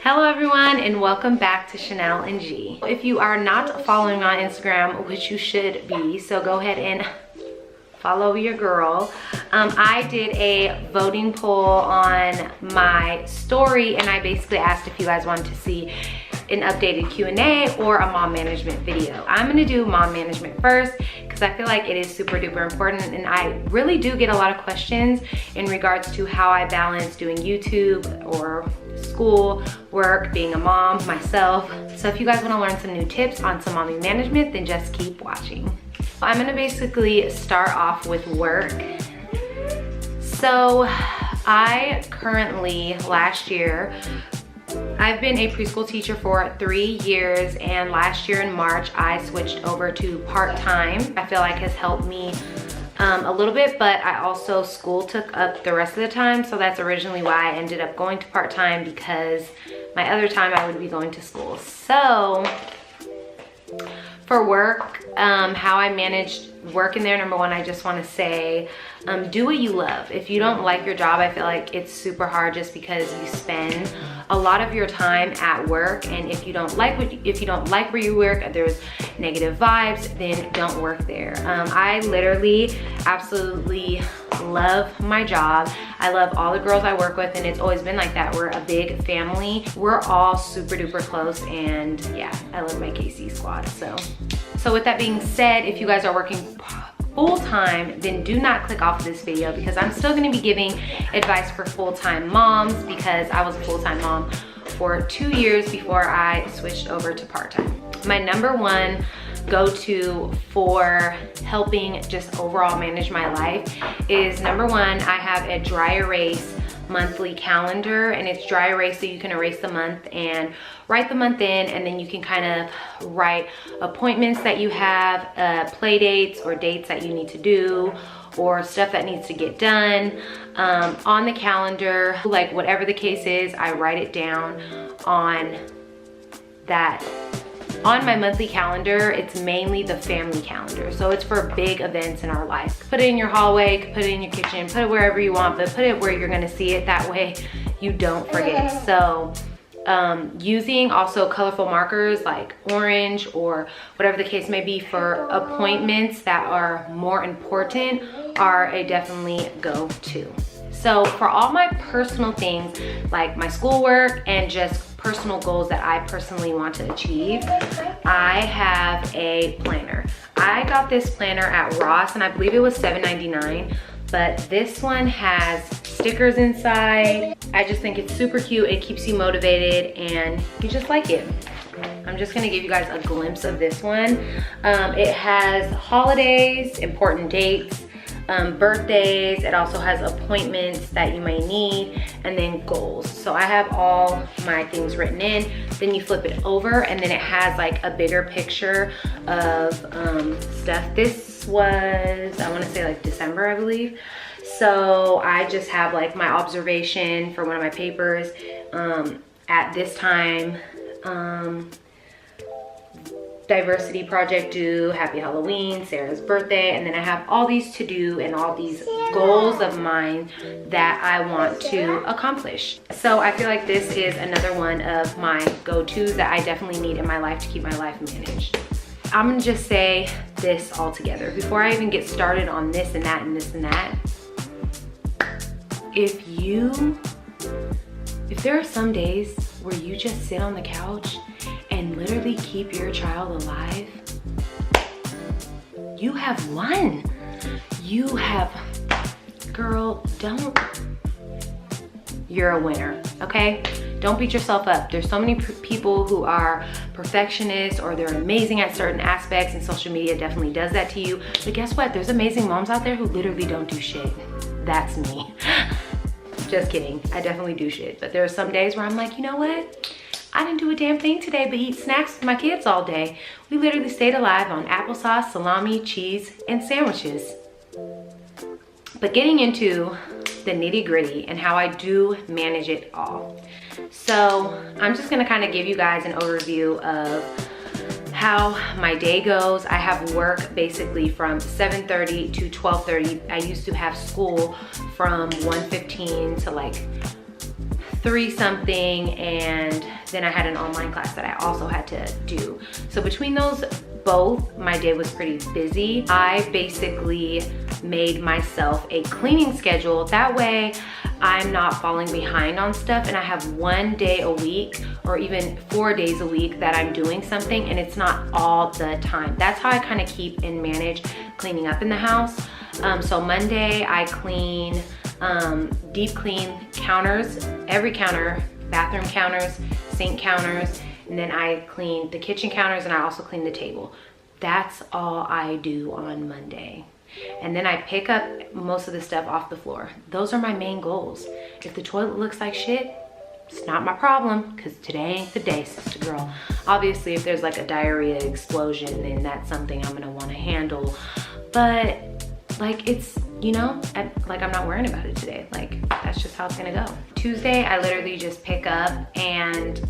Hello everyone and welcome back to Chanel and G. If you are not following on Instagram, which you should be, so go ahead and follow your girl. I did a voting poll on my story and I basically asked if you guys wanted to see an updated Q&A or a mom management video. I'm gonna do mom management first because I feel like it is super duper important and I really do get a lot of questions in regards to how I balance doing YouTube or school, work, being a mom, myself. So if you guys wanna learn some new tips on some mommy management, then just keep watching. I'm gonna basically start off with work. So I currently, last year, I've been a preschool teacher for 3 years and last year in March, I switched over to part-time. I feel like has helped me a little bit, but I also, school took up the rest of the time. So that's originally why I ended up going to part-time because my other time I would be going to school. So for work, how I managed work in there, number one, I just want to say, do what you love. If you don't like your job, I feel like it's super hard just because you spend a lot of your time at work, and if you don't like where you work, there's negative vibes, then don't work there. I literally absolutely love my job. I love all the girls I work with, and it's always been like that. We're a big family. We're all super duper close, and yeah, I love my KC squad. So with that being said, if you guys are working full-time, then do not click off this video because I'm still gonna be giving advice for full-time moms because I was a full-time mom for 2 years before I switched over to part-time. My number one go-to for helping just overall manage my life is, number one, I have a dry erase monthly calendar, and it's dry erase so you can erase the month and write the month in, and then you can kind of write appointments that you have, play dates or dates that you need to do or stuff that needs to get done on the calendar. Like whatever the case is, I write it down on that. On my monthly calendar, it's mainly the family calendar. So it's for big events in our life. Put it in your hallway, put it in your kitchen, put it wherever you want, but put it where you're gonna see it. That way you don't forget. So using also colorful markers like orange or whatever the case may be for appointments that are more important are a definitely go-to. So for all my personal things like my schoolwork and just personal goals that I personally want to achieve, I have a planner. I got this planner at Ross and I believe it was $7.99, but this one has stickers inside. I just think it's super cute. It keeps you motivated and you just like it. I'm just gonna give you guys a glimpse of this one. It has holidays, important dates, birthdays. It also has appointments that you may need, and then goals. So I have all my things written in. Then you flip it over and then it has like a bigger picture of stuff. This was, I want to say like December, I believe. So I just have like my observation for one of my papers at this time. Diversity project due, happy Halloween, Sarah's birthday, and then I have all these to do and all these goals of mine that I want to accomplish. So I feel like this is another one of my go-tos that I definitely need in my life to keep my life managed. I'm gonna just say this all together before I even get started on this and that and this and that. If there are some days where you just sit on the couch and literally keep your child alive, you have won. You have, girl, you're a winner, okay? Don't beat yourself up. There's so many people who are perfectionists or they're amazing at certain aspects, and social media definitely does that to you. But guess what? There's amazing moms out there who literally don't do shit. That's me. Just kidding, I definitely do shit. But there are some days where I'm like, you know what? I didn't do a damn thing today but eat snacks with my kids all day. We literally stayed alive on applesauce, salami, cheese, and sandwiches. But getting into the nitty gritty and how I do manage it all. So I'm just gonna kind of give you guys an overview of how my day goes. I have work basically from 7:30 to 12:30. I used to have school from 1:15 to like 3 something, and Then I had an online class that I also had to do. So between those both, my day was pretty busy. I basically made myself a cleaning schedule. That way I'm not falling behind on stuff, and I have 1 day a week or even 4 days a week that I'm doing something, and it's not all the time. That's how I kind of keep and manage cleaning up in the house. So Monday I clean, deep clean counters, every counter, bathroom counters, sink counters, and then I clean the kitchen counters, and I also clean the table. That's all I do on Monday. And then I pick up most of the stuff off the floor. Those are my main goals. If the toilet looks like shit, it's not my problem, because today ain't the day, sister girl. Obviously, if there's like a diarrhea explosion, then that's something I'm gonna wanna handle. But like, it's, you know, like I'm not worrying about it today. Like, that's just how it's gonna go. Tuesday, I literally just pick up and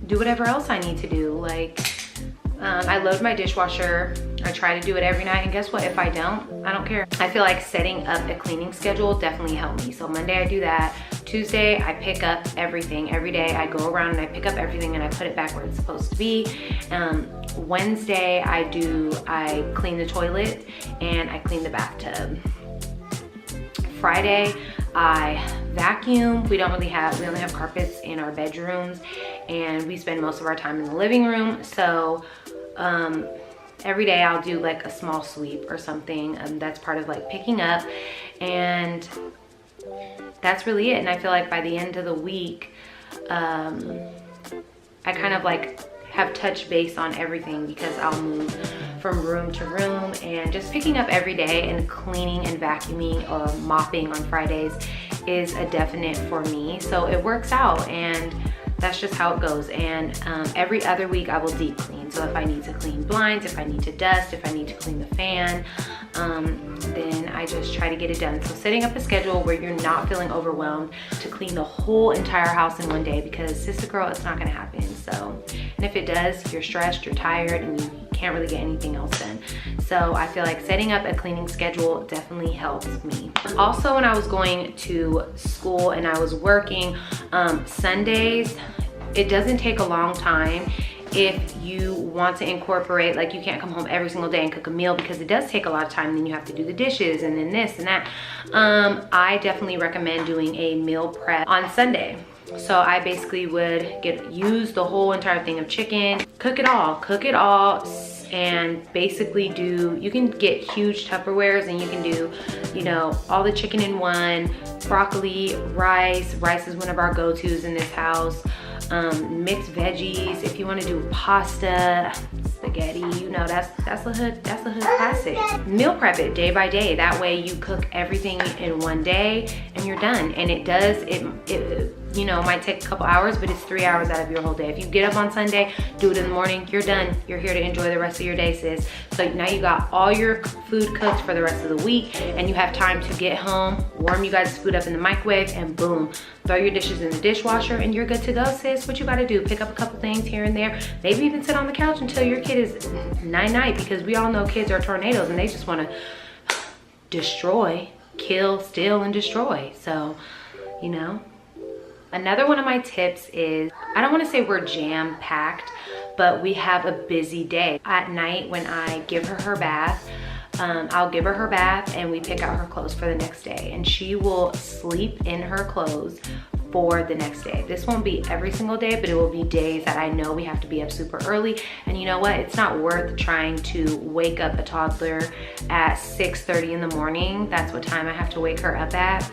do whatever else I need to do. Like, I load my dishwasher. I try to do it every night, and guess what? If I don't care. I feel like setting up a cleaning schedule definitely helped me. So Monday I do that. Tuesday I pick up everything. Every day I go around and I pick up everything and I put it back where it's supposed to be. Wednesday I clean the toilet and I clean the bathtub. Friday I vacuum. We only have carpets in our bedrooms, and we spend most of our time in the living room. So every day I'll do like a small sweep or something. That's part of like picking up, and that's really it. And I feel like by the end of the week, I kind of like have touched base on everything, because I'll move from room to room, and just picking up every day and cleaning and vacuuming or mopping on Fridays is a definite for me. So it works out, and that's just how it goes. And every other week I will deep clean. So if I need to clean blinds, if I need to dust, if I need to clean the fan, then I just try to get it done. So setting up a schedule where you're not feeling overwhelmed to clean the whole entire house in 1 day, because sister girl, it's not gonna happen. So, and if it does, you're stressed, you're tired, and you can't really get anything else done. So I feel like setting up a cleaning schedule definitely helps me. Also, when I was going to school and I was working, Sundays, it doesn't take a long time if you want to incorporate, like, you can't come home every single day and cook a meal, because it does take a lot of time. Then you have to do the dishes and then this and that. I definitely recommend doing a meal prep on Sunday. So I basically would use the whole entire thing of chicken, cook it all, and basically you can get huge Tupperwares, and you can do, you know, all the chicken in one, broccoli, rice is one of our go-tos in this house, mixed veggies. If you want to do pasta, spaghetti, you know, that's the hood classic. Meal prep it day by day. That way you cook everything in 1 day and you're done. And it you know, might take a couple hours, but it's 3 hours out of your whole day. If you get up on Sunday, do it in the morning, you're done. You're here to enjoy the rest of your day, sis. So now you got all your food cooked for the rest of the week, and you have time to get home, warm you guys' food up in the microwave, and boom, throw your dishes in the dishwasher, and you're good to go, sis. What you gotta do, pick up a couple things here and there. Maybe even sit on the couch until your kid is night-night, because we all know kids are tornadoes and they just wanna destroy, kill, steal, and destroy. So, you know. Another one of my tips is, I don't want to say we're jam-packed, but we have a busy day. At night when I give her bath, I'll give her her bath and we pick out her clothes for the next day, and she will sleep in her clothes for the next day. This won't be every single day, but it will be days that I know we have to be up super early. And you know what? It's not worth trying to wake up a toddler at 6:30 in the morning. That's what time I have to wake her up at.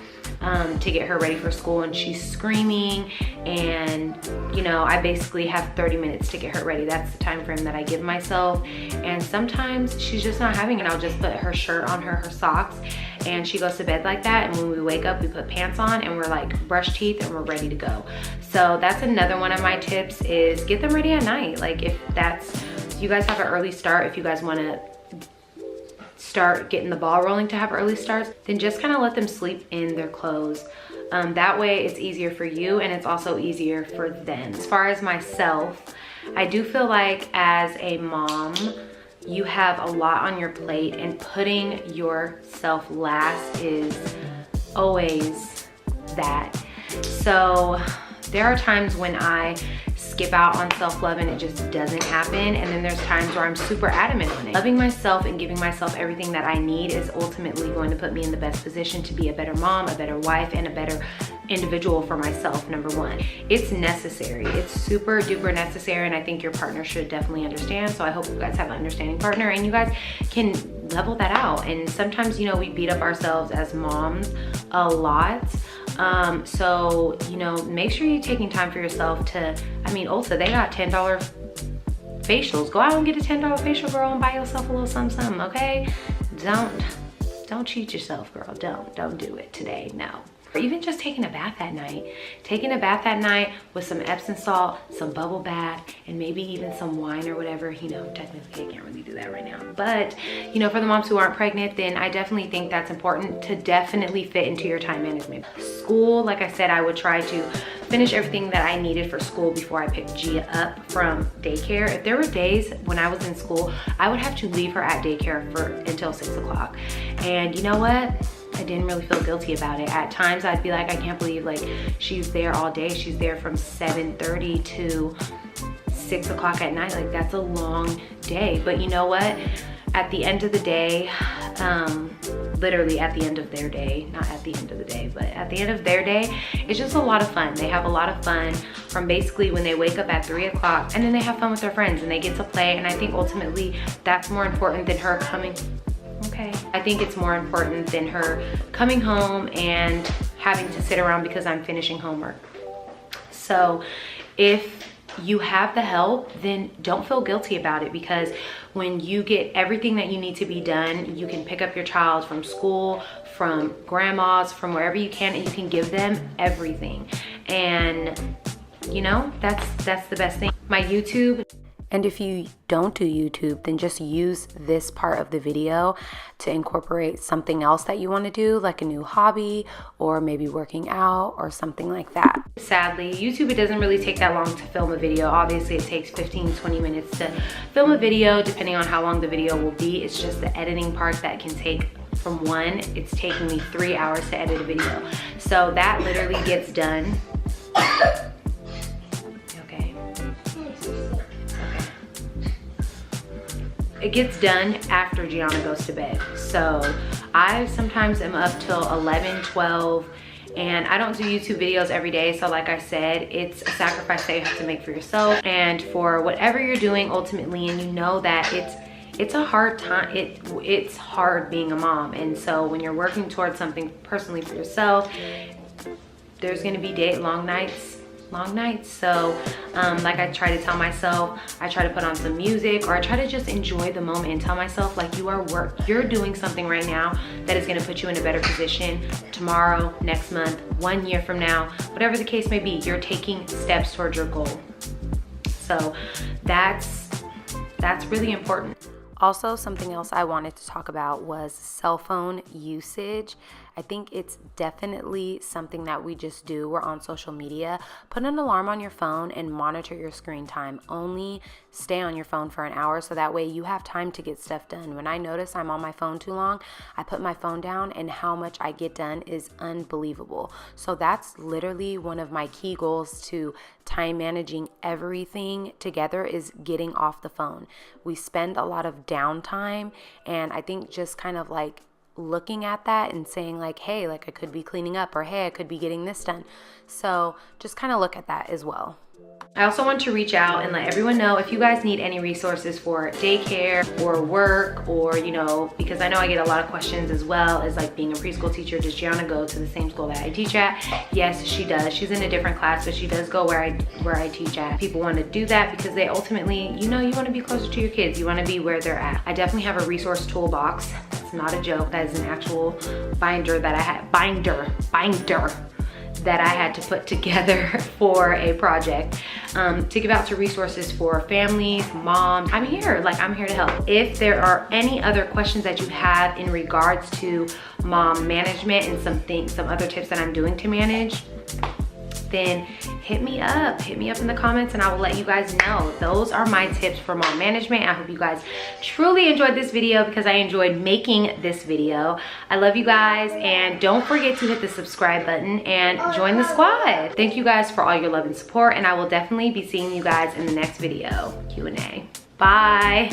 To get her ready for school, and she's screaming, and you know, I basically have 30 minutes to get her ready. That's the time frame that I give myself, and sometimes she's just not having it. I'll just put her shirt on her socks, and she goes to bed like that, and when we wake up we put pants on and we're like brush teeth and we're ready to go. So that's another one of my tips, is get them ready at night. Like, if you guys have an early start, if you guys want to start getting the ball rolling to have early starts, then just kind of let them sleep in their clothes. That way it's easier for you, and it's also easier for them. As far as myself, I do feel like as a mom, you have a lot on your plate, and putting yourself last is always that. So there are times when I skip out on self-love and it just doesn't happen, and then there's times where I'm super adamant on it. Loving myself and giving myself everything that I need is ultimately going to put me in the best position to be a better mom, a better wife, and a better individual for myself. Number one, it's necessary. It's super duper necessary, and I think your partner should definitely understand. So I hope you guys have an understanding partner and you guys can level that out. And sometimes, you know, we beat up ourselves as moms a lot. So, you know, make sure you're taking time for yourself to, I mean, Ulta, they got $10 facials. Go out and get a $10 facial, girl, and buy yourself a little something, okay? Don't cheat yourself, girl. Don't do it today, no. Or even just taking a bath at night. Taking a bath at night with some Epsom salt, some bubble bath, and maybe even some wine or whatever. You know, technically I can't really do that right now. But, you know, for the moms who aren't pregnant, then I definitely think that's important to definitely fit into your time management. School, like I said, I would try to finish everything that I needed for school before I picked Gia up from daycare. If there were days when I was in school, I would have to leave her at daycare until 6 o'clock. And you know what? I didn't really feel guilty about it. At times I'd be like, I can't believe like she's there all day. She's there from 7:30 to 6 o'clock at night. Like that's a long day. But you know what? At the end of the day, literally at the end of their day, not at the end of the day, but at the end of their day, it's just a lot of fun. They have a lot of fun from basically when they wake up at 3 o'clock, and then they have fun with their friends and they get to play. And I think ultimately that's more important than her coming. Okay. I think it's more important than her coming home and having to sit around because I'm finishing homework. So if you have the help, then don't feel guilty about it, because when you get everything that you need to be done, you can pick up your child from school, from grandma's, from wherever you can, and you can give them everything. And you know, that's the best thing. My YouTube. And if you don't do YouTube, then just use this part of the video to incorporate something else that you want to do, like a new hobby or maybe working out or something like that. Sadly, YouTube, it doesn't really take that long to film a video. Obviously, it takes 15-20 minutes to film a video, depending on how long the video will be. It's just the editing part that can take from one. It's taking me 3 hours to edit a video. So that literally gets done. It gets done after Gianna goes to bed. So I sometimes am up till 11, 12, and I don't do YouTube videos every day. So like I said, it's a sacrifice that you have to make for yourself and for whatever you're doing ultimately. And you know that it's a hard time. It's hard being a mom. And so when you're working towards something personally for yourself, there's gonna be long nights. So like I try to tell myself, I try to put on some music, or I try to just enjoy the moment and tell myself like you're doing something right now that is going to put you in a better position tomorrow, next month, 1 year from now, whatever the case may be. You're taking steps towards your goal. So that's really important. Also, something else I wanted to talk about was cell phone usage. I think it's definitely something that we just do. We're on social media. Put an alarm on your phone and monitor your screen time. Only stay on your phone for an hour so that way you have time to get stuff done. When I notice I'm on my phone too long, I put my phone down, and how much I get done is unbelievable. So that's literally one of my key goals to time managing everything together, is getting off the phone. We spend a lot of downtime, and I think just kind of like looking at that and saying like, hey, like I could be cleaning up, or hey, I could be getting this done. So just kind of look at that as well. I also want to reach out and let everyone know if you guys need any resources for daycare or work, or, you know, because I know I get a lot of questions as well as like being a preschool teacher. Does Gianna go to the same school that I teach at? Yes, she does. She's in a different class, but she does go where I teach at. People want to do that because they ultimately, you know, you want to be closer to your kids. You want to be where they're at. I definitely have a resource toolbox. That's not a joke. That is an actual binder that I had, binder that I had to put together for a project to give out to resources for families, moms. I'm here to help. If there are any other questions that you have in regards to mom management and some other tips that I'm doing to manage, then hit me up in the comments and I will let you guys know. Those are my tips for mom management. I hope you guys truly enjoyed this video because I enjoyed making this video. I love you guys, and don't forget to hit the subscribe button and join the squad. Thank you guys for all your love and support, and I will definitely be seeing you guys in the next video Q&A. Bye.